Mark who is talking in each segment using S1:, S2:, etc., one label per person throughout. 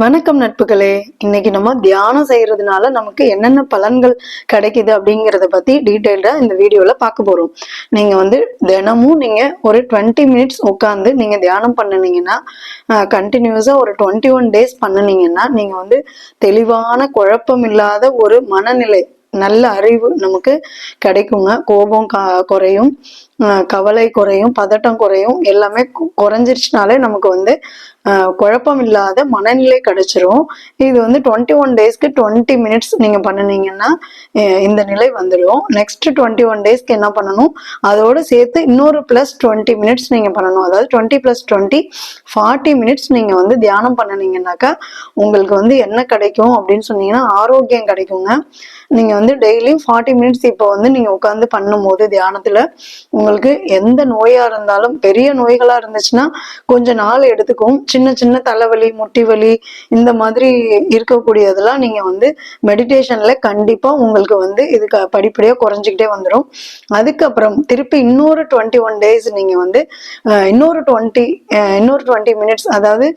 S1: வணக்கம் நட்புகளே. இன்னைக்கு நம்ம தியானம் செய்யறதுனால நமக்கு என்னென்ன பலன்கள் கிடைக்குது அப்படிங்கறத பத்தி டீடைல்டா இந்த வீடியோல பார்க்க போறோம். நீங்க தினமும் நீங்க ஒரு 20 மினிட்ஸ் உட்காந்து நீங்க தியானம் பண்ணுனீங்கன்னா, கண்டினியூஸா ஒரு 21 டேஸ் பண்ணுனீங்கன்னா நீங்க தெளிவான குழப்பம் இல்லாத ஒரு மனநிலை, நல்ல அறிவு நமக்கு கிடைக்குங்க. கோபம் குறையும், கவலை குறையும், பதட்டம் குறையும். எல்லாமே குறைஞ்சிருச்சுனாலே நமக்கு குழப்பம் இல்லாத மனநிலை கிடைச்சிரும். இது 21 டேஸ்க்கு 20 மினிட்ஸ் நீங்க பண்ணுனீங்கன்னா இந்த நிலை வந்துடும். நெக்ஸ்ட் 21 டேஸ்க்கு என்ன பண்ணணும், அதோட சேர்த்து இன்னொரு பிளஸ் 20 மினிட்ஸ் நீங்க பண்ணணும். அதாவது 20 + 20 40 மினிட்ஸ் நீங்க தியானம் பண்ணுனீங்கன்னாக்கா உங்களுக்கு என்ன கிடைக்கும் அப்படின்னு சொன்னீங்கன்னா ஆரோக்கியம் கிடைக்குங்க. நீங்க டெய்லியும் 40 மினிட்ஸ் இப்போ நீங்க உட்காந்து பண்ணும்போது தியானத்துல உங்களுக்கு எந்த நோயா இருந்தாலும், பெரிய நோய்களா இருந்துச்சுன்னா கொஞ்ச நாள் எடுத்துக்கும். சின்ன சின்ன தலைவலி, முட்டி வலி, இந்த மாதிரி இருக்கக்கூடியதெல்லாம் நீங்க மெடிடேஷன்ல கண்டிப்பா உங்களுக்கு இது படிப்படியா குறைஞ்சிக்கிட்டே வந்துடும். அதுக்கப்புறம் திருப்பி இன்னொரு 21 டேஸ் நீங்க இன்னொரு 20 மினிட்ஸ், அதாவது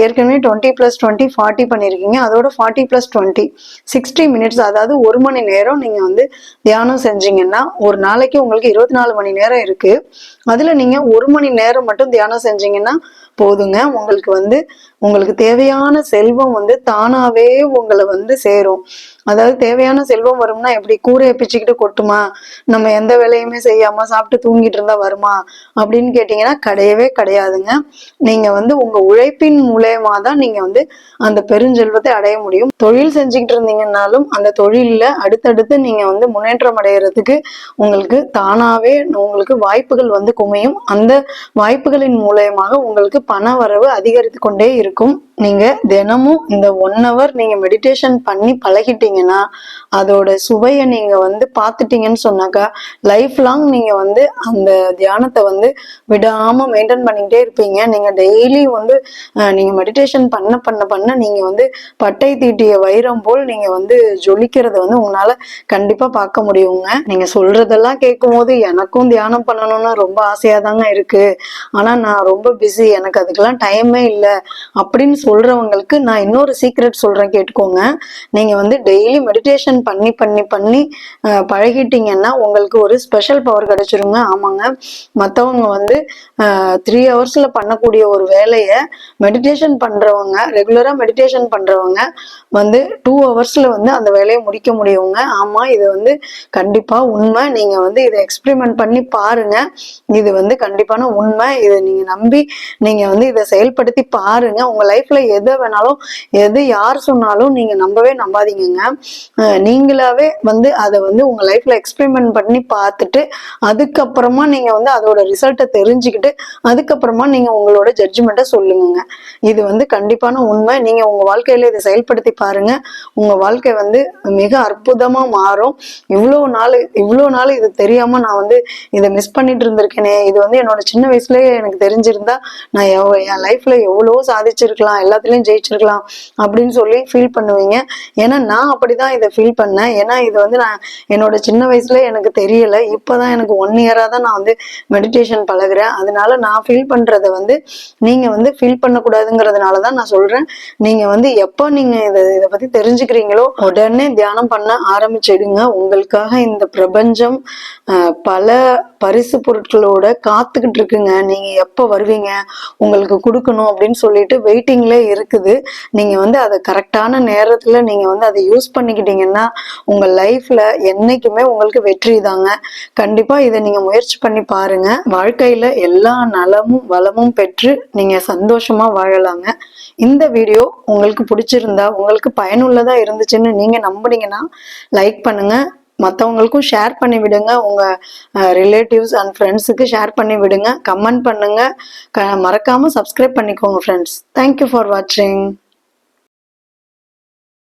S1: ஏற்கனவே 20 + 20 40 பண்ணிருக்கீங்க. அதோட 40 + 20 60 மினிட்ஸ், அதாவது 1 மணி நேரம் நீங்க தியானம் செஞ்சீங்கன்னா, ஒரு நாளைக்கு உங்களுக்கு 24 மணி நேரம் இருக்கு. அதுல நீங்க 1 மணி நேரம் மட்டும் தியானம் செஞ்சீங்கன்னா போதுங்க. உங்களுக்கு தேவையான செல்வம் தானாவே உங்களை சேரும். அதாவது தேவையான செல்வம் வரும்னா எப்படி, கூரையை பிச்சுக்கிட்டு கொட்டுமா, நம்ம எந்த வேலையுமே செய்யாம சாப்பிட்டு தூங்கிட்டு இருந்தா வருமா அப்படின்னு கேட்டீங்கன்னா கிடையவே கிடையாதுங்க. நீங்க உங்க உழைப்பின் மூலயமா தான் நீங்க அந்த பெருஞ்செல்வத்தை அடைய முடியும். தொழில் செஞ்சுக்கிட்டு இருந்தீங்கன்னாலும் அந்த தொழில்ல அடுத்தடுத்து நீங்க முன்னேற்றம் அடைகிறதுக்கு உங்களுக்கு தானாவே உங்களுக்கு வாய்ப்புகள் குமையும். அந்த வாய்ப்புகளின் மூலயமாக உங்களுக்கு பண வரவு அதிகரித்து கொண்டே இருக்கும். நீங்க தினமும் இந்த 1 hour நீங்க மெடிடேஷன் பண்ணி பழகிட்டீங்கன்னா, அதோட சுவையை நீங்க பார்த்துட்டீங்கன்னு சொன்னாக்கா லைஃப் லாங் நீங்க அந்த தியானத்தை விடாம மெயின்டைன் பண்ணிக்கிட்டே இருப்பீங்க. நீங்க டெய்லி நீங்க மெடிடேஷன் பண்ண பண்ண பண்ண நீங்க பட்டை தீட்டிய வைரம் போல் நீங்க ஜொலிக்கிறத உங்களால கண்டிப்பா பார்க்க முடியுங்க. நீங்க சொல்றதெல்லாம் கேட்கும் போது எனக்கும் தியானம் பண்ணணும்னு ரொம்ப ஆசையா தாங்க இருக்கு. ஆனா நான் ரொம்ப பிஸி, எனக்கு அதுக்கெல்லாம் டைமே இல்லை அப்படின்னு சொல்றவங்களுக்கு நான் இன்னொரு சீக்ரெட் சொல்றேன், கேட்டுக்கோங்க. நீங்க டெய்லி மெடிடேஷன் பண்ணி பண்ணி பண்ணி பழகிட்டீங்கன்னா உங்களுக்கு ஒரு ஸ்பெஷல் பவர் கிடைச்சிருங்க. ஆமாங்க, மற்றவங்க 3 ஹவர்ஸ்ல பண்ணக்கூடிய ஒரு வேலையை மெடிடேஷன் பண்றவங்க, ரெகுலரா மெடிடேஷன் பண்றவங்க 2 ஹவர்ஸ்ல அந்த வேலையை முடிக்க முடியுங்க. ஆமா, இது கண்டிப்பா உண்மை. நீங்க இதை எக்ஸ்பெரிமெண்ட் பண்ணி பாருங்க. இது கண்டிப்பான உண்மை. இதை நீங்க நம்பி நீங்க இதை செயல்படுத்தி பாருங்க. உங்க லைஃப்ல எதை வேணாலும், எது யார் சொன்னாலும் நீங்க நம்பவே நம்பாதீங்க. நீங்களாவே அதை உங்க லைஃப்ல எக்ஸ்பெரிமெண்ட் பண்ணி பார்த்துட்டு அதுக்கப்புறமா நீங்க அதோட ரிசல்ட்டை தெரிஞ்சுக்கிட்டு அதுக்கப்புறமா நீங்க உங்களோட ஜட்ஜ்மெண்ட்டை சொல்லுங்க. இது கண்டிப்பான உண்மை. நீங்க உங்க வாழ்க்கையில இதை செயல்படுத்தி பாருங்க. உங்க வாழ்க்கை மிக அற்புதமா மாறும். இவ்வளோ நாள் இது தெரியாம நான் இதை மிஸ் பண்ணிட்டு இருந்திருக்கேனே, இது என்னோட சின்ன வயசுலயே எனக்கு தெரிஞ்சிருந்தா நான் என் லைஃப்ல எவ்வளோ சாதிச்சிருக்கலாம், எல்லாத்துலயும் ஜெயிச்சிருக்கலாம் அப்படின்னு சொல்லி ஃபீல் பண்ணுவீங்க. ஏன்னா நான் அப்படிதான் இதை ஃபீல் பண்ணேன். ஏன்னா இது நான் என்னோட சின்ன வயசுல எனக்கு தெரியல. இப்பதான் எனக்கு 1 இயரா தான் நான் மெடிடேஷன் பழகுறேன். அதனால நான் ஃபீல் பண்றத நீங்க ஃபீல் பண்ணக்கூடாதுங்கிறதுனாலதான் நான் சொல்றேன். நீங்க எப்போ நீங்க இதை பத்தி தெரிஞ்சுக்கிறீங்களோ உடனே தியானம் பண்ண ஆரம்பிச்சிடுங்க. உங்களுக்காக இந்த பிரபஞ்சம் பல பரிசு பொருட்களோட காத்துக்கிட்டு இருக்குங்க. நீங்க எப்ப வருவீங்க, உங்களுக்கு கொடுக்கணும் அப்படின்னு சொல்லிட்டு வெயிட்டிங்ல இருக்குது. நீங்க அதை கரெக்டான நேரத்துல நீங்க அதை யூஸ் பண்ணிக்கிட்டீங்கன்னா உங்க லைஃப்ல என்னைக்குமே உங்களுக்கு வெற்றி தாங்க. கண்டிப்பா இதை நீங்க முயற்சி பண்ணி பாருங்க. வாழ்க்கையில எல்லா நலமும் வளமும் பெற்று நீங்க சந்தோஷமா வாழலாங்க. இந்த வீடியோ உங்களுக்கு பிடிச்சிருந்தா, உங்களுக்கு பயனுள்ளதா இருந்துச்சுன்னு நீங்க நம்புனீங்கன்னா லைக் பண்ணுங்க. மற்றவங்களுக்கும் ஷேர் பண்ணி விடுங்க. உங்க ரிலேட்டிவ்ஸ் அண்ட் ஃப்ரெண்ட்ஸுக்கு ஷேர் பண்ணி விடுங்க. கமெண்ட் பண்ணுங்க. மறக்காம சப்ஸ்கிரைப் பண்ணிக்கோங்க ஃப்ரெண்ட்ஸ். தேங்க்யூ ஃபார் வாட்சிங்.